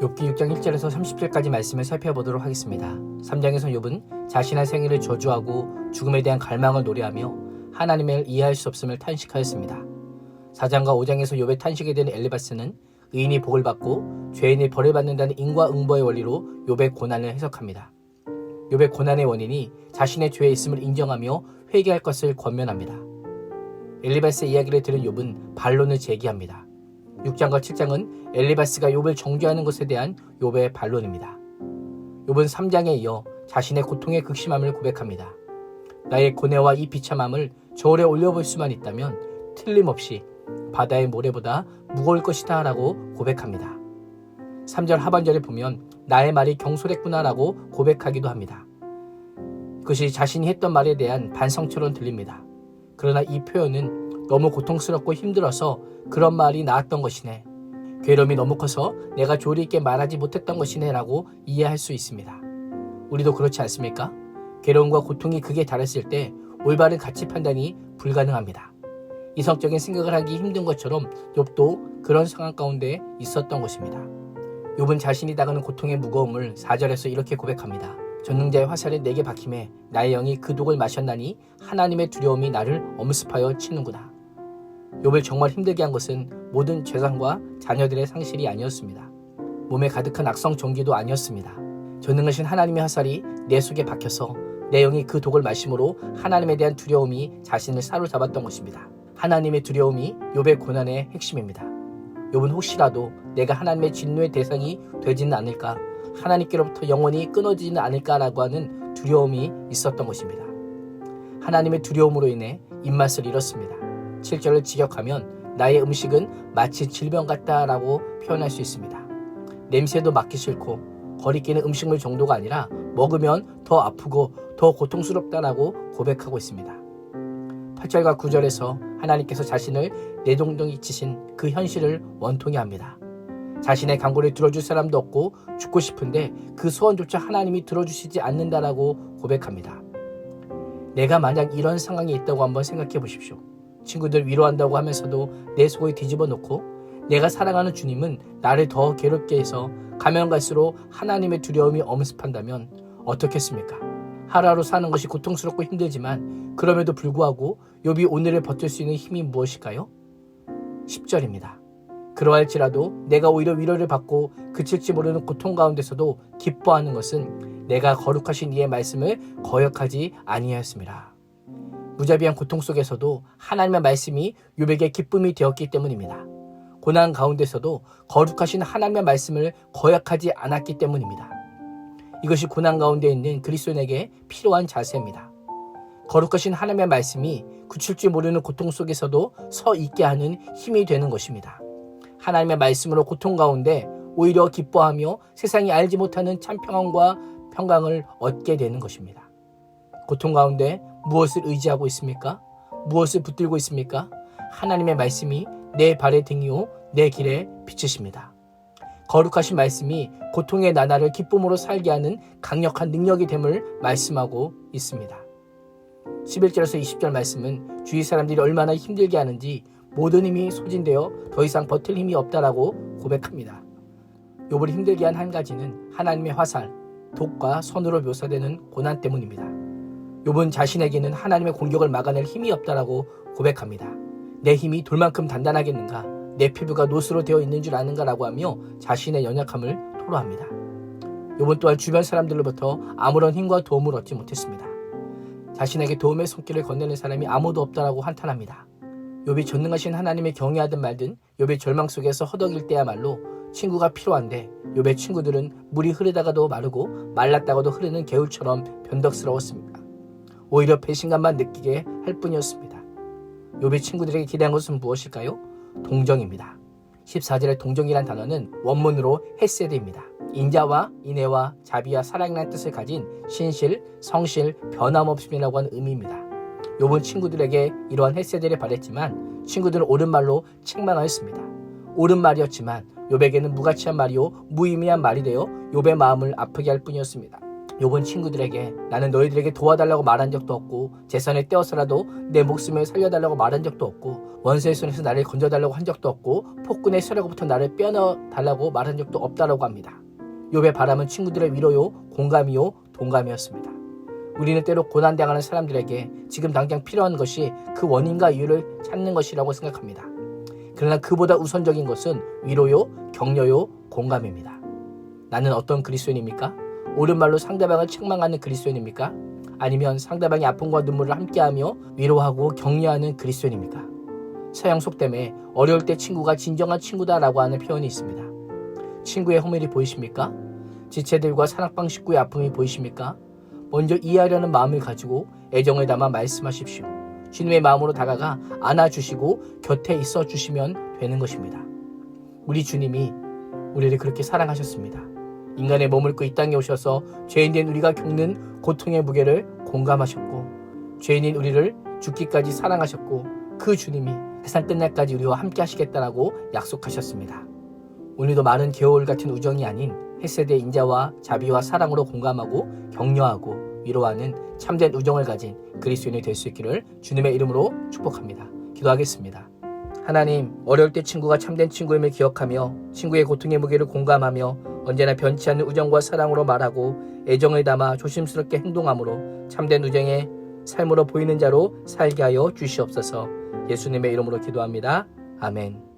욥기 6장 1절에서 30절까지 말씀을 살펴보도록 하겠습니다. 3장에서 욥은 자신의 생애를 저주하고 죽음에 대한 갈망을 노래하며 하나님을 이해할 수 없음을 탄식하였습니다. 4장과 5장에서 욥의 탄식에 대한 엘리바스는 의인이 복을 받고 죄인이 벌을 받는다는 인과응보의 원리로 욥의 고난을 해석합니다. 욥의 고난의 원인이 자신의 죄에 있음을 인정하며 회개할 것을 권면합니다. 엘리바스의 이야기를 들은 욥은 반론을 제기합니다. 6장과 7장은 엘리바스가 욥을 정죄하는 것에 대한 욥의 반론입니다. 욥은 3장에 이어 자신의 고통의 극심함을 고백합니다. 나의 고뇌와 이 비참함을 저울에 올려볼 수만 있다면 틀림없이 바다의 모래보다 무거울 것이다 라고 고백합니다. 3절 하반절에 보면 나의 말이 경솔했구나 라고 고백하기도 합니다. 그것이 자신이 했던 말에 대한 반성처럼 들립니다. 그러나 이 표현은 너무 고통스럽고 힘들어서 그런 말이 나왔던 것이네. 괴로움이 너무 커서 내가 조리 있게 말하지 못했던 것이네 라고 이해할 수 있습니다. 우리도 그렇지 않습니까? 괴로움과 고통이 극에 달했을 때 올바른 가치 판단이 불가능합니다. 이성적인 생각을 하기 힘든 것처럼 욥도 그런 상황 가운데 있었던 것입니다. 욥은 자신이 당하는 고통의 무거움을 4절에서 이렇게 고백합니다. 전능자의 화살에 내게 박힘에 나의 영이 그 독을 마셨나니 하나님의 두려움이 나를 엄습하여 치는구나. 욥을 정말 힘들게 한 것은 모든 재산과 자녀들의 상실이 아니었습니다. 몸에 가득한 악성 종기도 아니었습니다. 전능하신 하나님의 화살이 내 속에 박혀서 내 영이 그 독을 마심으로 하나님에 대한 두려움이 자신을 사로잡았던 것입니다. 하나님의 두려움이 욥의 고난의 핵심입니다. 욥은 혹시라도 내가 하나님의 진노의 대상이 되지는 않을까, 하나님께로부터 영원히 끊어지지는 않을까라고 하는 두려움이 있었던 것입니다. 하나님의 두려움으로 인해 입맛을 잃었습니다. 7절을 직역하면 나의 음식은 마치 질병 같다라고 표현할 수 있습니다. 냄새도 맡기 싫고 거리끼는 음식물 정도가 아니라 먹으면 더 아프고 더 고통스럽다라고 고백하고 있습니다. 8절과 9절에서 하나님께서 자신을 내동댕이 치신 그 현실을 원통해 합니다. 자신의 간구를 들어줄 사람도 없고 죽고 싶은데 그 소원조차 하나님이 들어주시지 않는다라고 고백합니다. 내가 만약 이런 상황에 있다고 한번 생각해 보십시오. 친구들 위로한다고 하면서도 내 속을 뒤집어 놓고 내가 사랑하는 주님은 나를 더 괴롭게 해서 가면 갈수록 하나님의 두려움이 엄습한다면 어떻겠습니까? 하루하루 사는 것이 고통스럽고 힘들지만 그럼에도 불구하고 욥이 오늘을 버틸 수 있는 힘이 무엇일까요? 10절입니다. 그러할지라도 내가 오히려 위로를 받고 그칠지 모르는 고통 가운데서도 기뻐하는 것은 내가 거룩하신 이의 말씀을 거역하지 아니하였습니다. 무자비한 고통 속에서도 하나님의 말씀이 욥에게 기쁨이 되었기 때문입니다. 고난 가운데서도 거룩하신 하나님의 말씀을 거역하지 않았기 때문입니다. 이것이 고난 가운데 있는 그리스도인에게 필요한 자세입니다. 거룩하신 하나님의 말씀이 그칠 줄 모르는 고통 속에서도 서 있게 하는 힘이 되는 것입니다. 하나님의 말씀으로 고통 가운데 오히려 기뻐하며 세상이 알지 못하는 참평안과 평강을 얻게 되는 것입니다. 고통 가운데 무엇을 의지하고 있습니까? 무엇을 붙들고 있습니까? 하나님의 말씀이 내 발의 등이요 내 길에 비치십니다. 거룩하신 말씀이 고통의 나날을 기쁨으로 살게 하는 강력한 능력이 됨을 말씀하고 있습니다. 11절에서 20절 말씀은 주위 사람들이 얼마나 힘들게 하는지 모든 힘이 소진되어 더 이상 버틸 힘이 없다라고 고백합니다. 욥을 힘들게 한 한 가지는 하나님의 화살, 독과 손으로 묘사되는 고난 때문입니다. 욥은 자신에게는 하나님의 공격을 막아낼 힘이 없다라고 고백합니다. 내 힘이 돌만큼 단단하겠는가? 내 피부가 노스로 되어 있는 줄 아는가라고 하며 자신의 연약함을 토로합니다. 욥은 또한 주변 사람들로부터 아무런 힘과 도움을 얻지 못했습니다. 자신에게 도움의 손길을 건네는 사람이 아무도 없다라고 한탄합니다. 욥이 전능하신 하나님을 경외하든 말든 욥의 절망 속에서 허덕일 때야말로 친구가 필요한데 욥의 친구들은 물이 흐르다가도 마르고 말랐다가도 흐르는 개울처럼 변덕스러웠습니다. 오히려 배신감만 느끼게 할 뿐이었습니다. 욥의 친구들에게 기대한 것은 무엇일까요? 동정입니다. 14절의 동정이란 단어는 원문으로 헤세드입니다. 인자와 인애와 자비와 사랑이라는 뜻을 가진 신실, 성실, 변함없음이라고 하는 의미입니다. 욥은 친구들에게 이러한 헤세드를 바랬지만 친구들은 옳은 말로 책망하였습니다. 옳은 말이었지만 욥에게는 무가치한 말이요 무의미한 말이 되어 욥의 마음을 아프게 할 뿐이었습니다. 욥은 친구들에게 나는 너희들에게 도와달라고 말한 적도 없고 재산을 떼어서라도 내 목숨을 살려달라고 말한 적도 없고 원수의 손에서 나를 건져달라고 한 적도 없고 폭군의 쇠로부터 나를 빼어달라고 말한 적도 없다라고 합니다. 욥의 바람은 친구들의 위로요, 공감이요, 동감이었습니다. 우리는 때로 고난당하는 사람들에게 지금 당장 필요한 것이 그 원인과 이유를 찾는 것이라고 생각합니다. 그러나 그보다 우선적인 것은 위로요, 격려요, 공감입니다. 나는 어떤 그리스도인입니까? 옳은 말로 상대방을 책망하는 그리스도인입니까? 아니면 상대방의 아픔과 눈물을 함께하며 위로하고 격려하는 그리스도인입니까? 서양 속담에 어려울 때 친구가 진정한 친구다라고 하는 표현이 있습니다. 친구의 허물이 보이십니까? 지체들과 산악방 식구의 아픔이 보이십니까? 먼저 이해하려는 마음을 가지고 애정을 담아 말씀하십시오. 주님의 마음으로 다가가 안아주시고 곁에 있어 주시면 되는 것입니다. 우리 주님이 우리를 그렇게 사랑하셨습니다. 인간의 몸을 입고 이 땅에 오셔서 죄인된 우리가 겪는 고통의 무게를 공감하셨고 죄인인 우리를 죽기까지 사랑하셨고 그 주님이 세상 끝날까지 우리와 함께 하시겠다라고 약속하셨습니다. 오늘도 많은 겨울 같은 우정이 아닌 햇세대의 인자와 자비와 사랑으로 공감하고 격려하고 위로하는 참된 우정을 가진 그리스도인이 될 수 있기를 주님의 이름으로 축복합니다. 기도하겠습니다. 하나님, 어려울 때 친구가 참된 친구임을 기억하며 친구의 고통의 무게를 공감하며 언제나 변치 않는 우정과 사랑으로 말하고 애정을 담아 조심스럽게 행동함으로 참된 우정의 삶으로 보이는 자로 살게 하여 주시옵소서. 예수님의 이름으로 기도합니다. 아멘.